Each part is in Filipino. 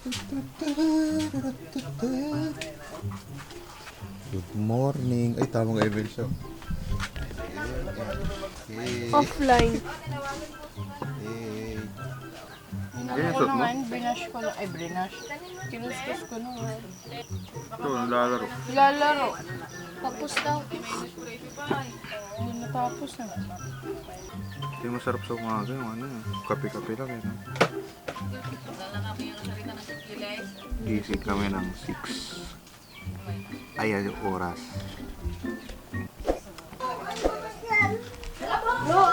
Good morning. Ay, tamang Evel show. Hey. Offline. Hey. Ano ko naman, binash ko na, ay binash. Kinuskus ko naman. Ito, nalalaro. Lalaro. Tapos daw. Hindi natapos na. Hindi masarap sa umaga yung ano, kape-kape lang eh. No? Gising kami ng 6. Ayan yung oras.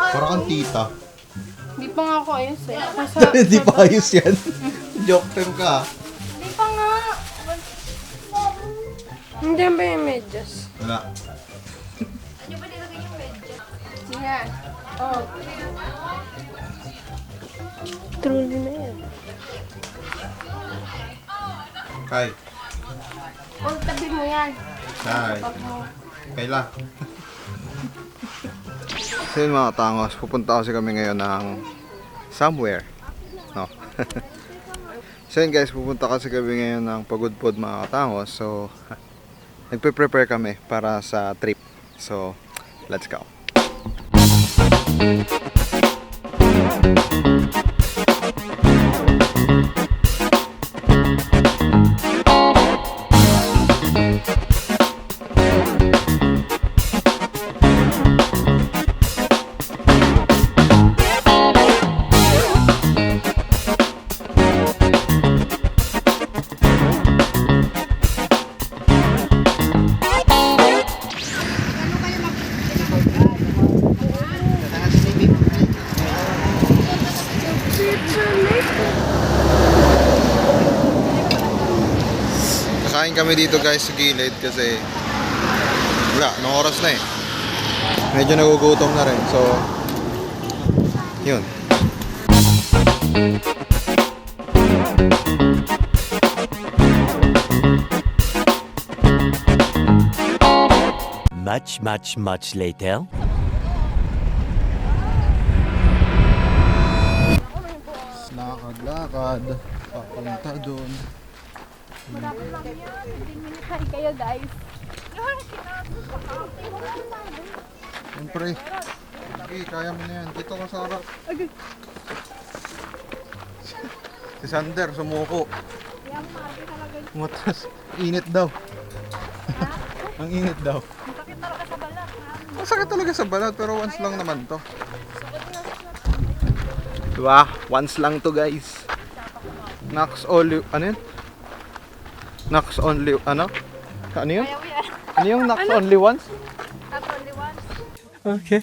Parang kang tita. Hindi pa nga ako ayos eh. Hindi pa ayos yan. Joke term ka. Hindi pa nga. Hindi ba yung medyas? Wala. Yan. Oh. Truly na yan. Kay. Oh, tabi mo yan. Kay. Kayla. So yun mga tangos, pupunta kasi kami ngayon ng somewhere. No? So yun guys, pupunta kasi kami ngayon ng Pagudpod mga katangos. So, nagpe-prepare kami para sa trip. So, let's go. Kakain kami dito guys sa gilid kasi wala, anong oras na eh. Medyo nagugutom na rin. So, yun. Much later. Lakad-lakad. Papunta doon. Marami lang yan. Hindi kayo guys. Siyempre. Okay, kaya mo na yan. Dito ka sa harap. Si Sander, sumuko. Umatras. Init daw. Ang init daw. Ang sakit talaga sa balat, pero once lang naman to. Diba? Once lang to guys. Knocks only, ano yun? Knocks only, ano? Ano yun? Ano yung knocks only once? Not only once. Okay.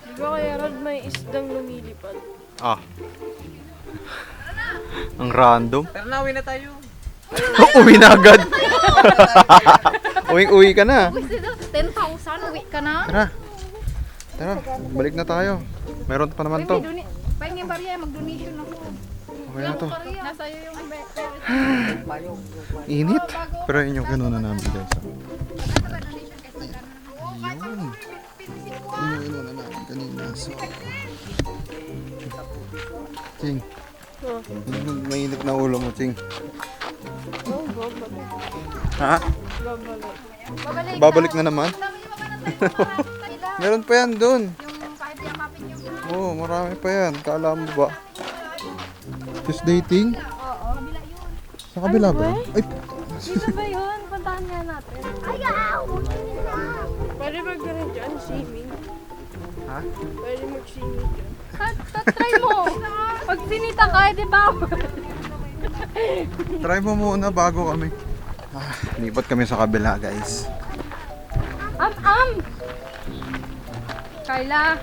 Di ba kaya Rod may isdang lumilipad? Ah. Ang random. Tara na, uwi na tayo. Uwi na agad. Uwi ka na. 10,000, uwi ka na. Tara. Tara, balik na tayo. Meron pa naman to. Pahingin barya, mag-donation ako. Okay na to. Nasa iyo yung Init. Pero yun yung ganun na namin guys. Ayun. Yun yung na namin kanina. So, Ching. Mainit na ulo mo, Ching. Oh, babalik. Ha? Babalik. Babalik na naman? Meron pa yan dun. Yung kahit yakapin yung Oo, marami pa yan. Kala mo ba? Just dating? Oo. Sa kabila ba? Ay, Dito ba yun? Puntahan nga natin. Ayaw! Pwede mag-gano'n dyan, swimming. ha? Pwede mag-swimming dyan. Try mo! Pag sinita ka, di ba? Try mo muna bago kami. Lipat kami sa kabila guys. Kayla,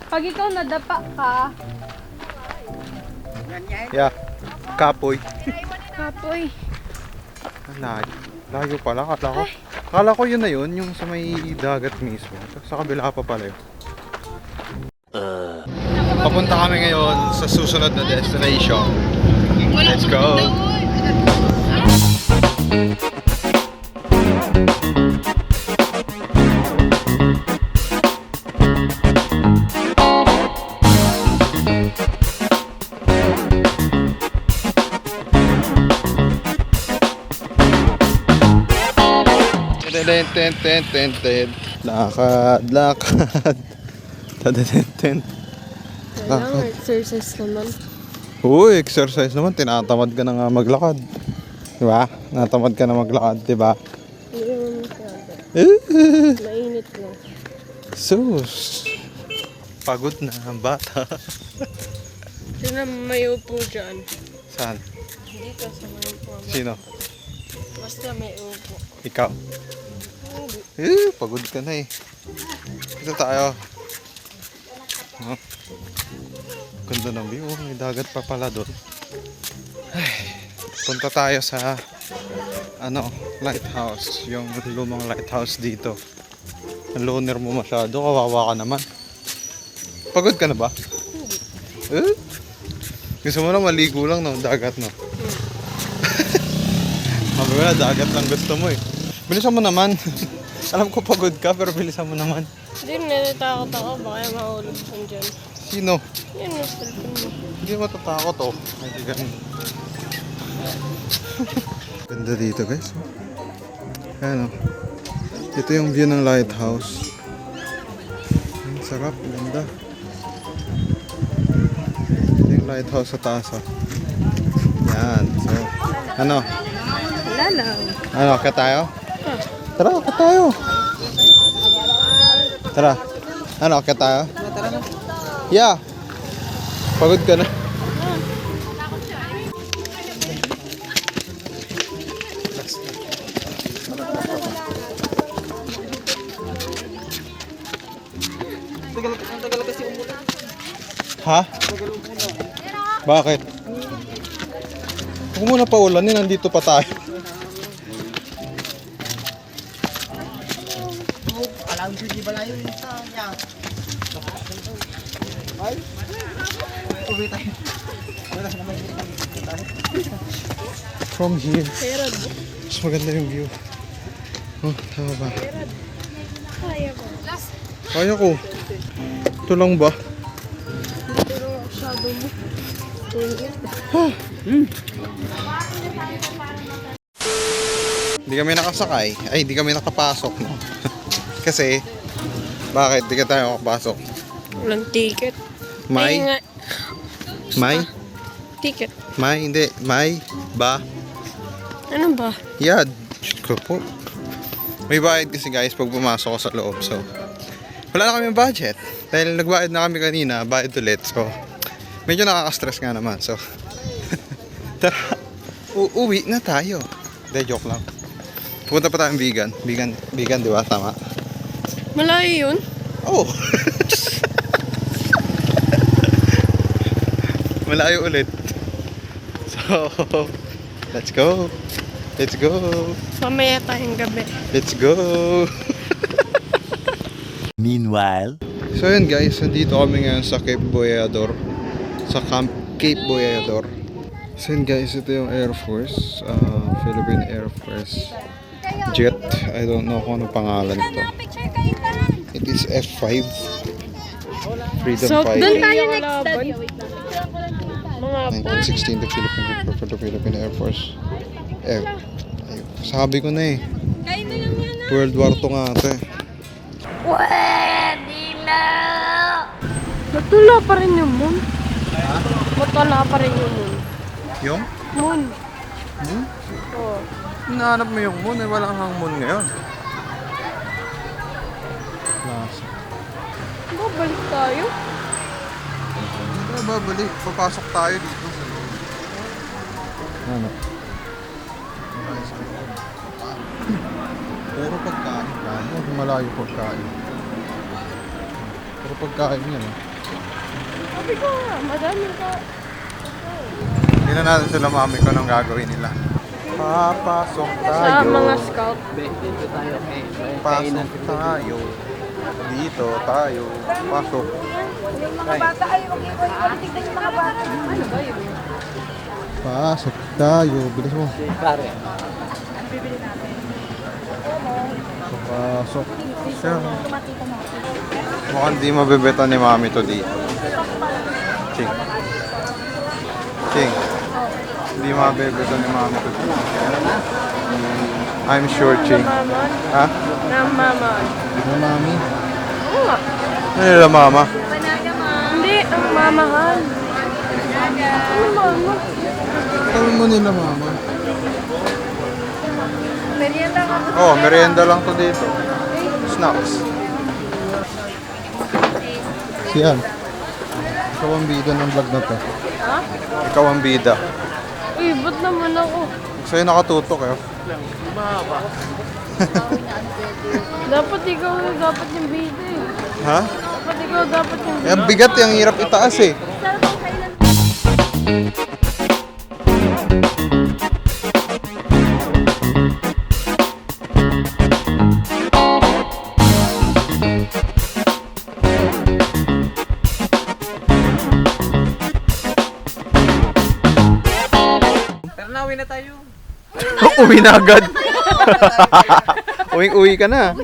pag ikaw nadapa ka, Yeah. Kapoy. kapoy. Layo pala. Kala ko yun na yun, yung sa may dagat mismo. Sa kabila pa pala yun. Papunta kami ngayon sa susunod na destination. Let's go! ten, ten, ten, ten, ten. Lakad, lakad. Ten, ten. Kailangan exercise naman. Uy, exercise naman. Tinatamad ka na nga maglakad. Diba? Natamad ka na maglakad, diba? Hindi naman masyado. Mainit lang. Sus. Pagod na ang bata. Sino may upo dyan? Saan? Dito sa may upo. Sino? Basta may upo. Ikaw? Hindi. Pagod ka na eh. Dito tayo. Oh. Ganda ng view. May dagat pa pala doon. Ay, punta tayo sa lighthouse. Yung lumang lighthouse dito. Ang loner mo masyado. Kawawa ka naman. Pagod ka na ba? Gusto mo na maligo lang no? Dagat no? Mabaya, dagat lang gusto mo eh. Bilisan mo naman. Alam ko pagod ka pero bilisan mo naman. Hindi, natatakot ako. Baka mahulog kang dyan. Sino? Yan, mas cellphone mo. Hindi matatakot oh. Hindi ganun. Ganda dito guys. Ayan oh. Ito yung view ng lighthouse. Ang sarap, ganda. Ito yung lighthouse sa taas oh. Yan. So, ano? Wala lang. Ano, ka tayo? Tara, ka tayo. Tara. Ano, ka tayo? Tara na. Yeah. Pagod ka na. Ha? Bakit? Huwag muna pa ulanin, nandito pa tayo. From here. Mas maganda yung view. Oh, tama ba? Kaya mo. Kaya ko. Ito lang ba? Pero masyado mo. Tingin. Hindi kami nakasakay. Ay, hindi kami nakapasok. No? Kasi, bakit? Hindi ka tayo makapasok. Walang ticket. May? Ay, nga. May? Ticket. May? Hindi. May? Ba? Ano ba? Yad. Diyos ko po. May bayad kasi guys pag pumasok ko sa loob. So, wala na kami budget. Dahil nagbayad na kami kanina, bayad ulit. So, medyo nakaka-stress nga naman. So, tara, uuwi na tayo. Hindi, joke lang. Pupunta pa tayong vegan. Vegan, di ba? Tama. Malayo yun. Oh! Malayo ulit. So, let's go. Let's go. Mamaya tayong gabi. Let's go. Meanwhile, So yun guys, nandito kami ngayon sa Cape Boyador. Sa Camp Cape Boyador. So yun guys, ito yung Air Force. Philippine Air Force jet. I don't know kung ano pangalan ito. It is F5. Freedom So, Fighter. doon tayo next study. Mga 1916, the Philippine Recruit for the Philippine Air Force. Ayun. Sabi ko na eh. World War II nga ito eh. matula pa rin yung moon. Matula pa rin yung moon. Yung? Moon. Hmm? Oo. Hinahanap mo yung moon eh. Wala kang moon ngayon. Nasa. Babalik tayo. Hindi babalik. Papasok tayo dito. Ano? Puro pagkain. Ano? Malayo pagkain. Puro pagkain yan eh. Sabi ko nga, madami ka. Hindi na natin sila mami ko anong gagawin nila. Papasok tayo. Sa mga scout. Pasok tayo. Dito tayo. Pasok. Ano ba yun? Pasok tayo. Bilis mo. Pasok siya. Mukhang di mabibeta ni mami to dito. Ching. Ching. Hindi mabebenta ni mami to. I'm sure, Ching. Mamon. Ha? Mamon. Ano, mami? Oo nga. Ano nila, mama? Hindi, ang mamahal. Ano mama? Tawin mo nila, mama. Merienda ka. Oh, merienda lang to dito. Snacks. Siyan. Ikaw ang bida ng vlog na to. Ha? Ikaw ang bida. Uy, ba't naman ako? Sa'yo nakatutok eh. Dapat ikaw yung bida eh. Ha? Dapat ikaw yung Eh, ang bigat eh. Ang hirap itaas eh. Pero nauwi na tayo. Uwi na agad. Uwi ka na.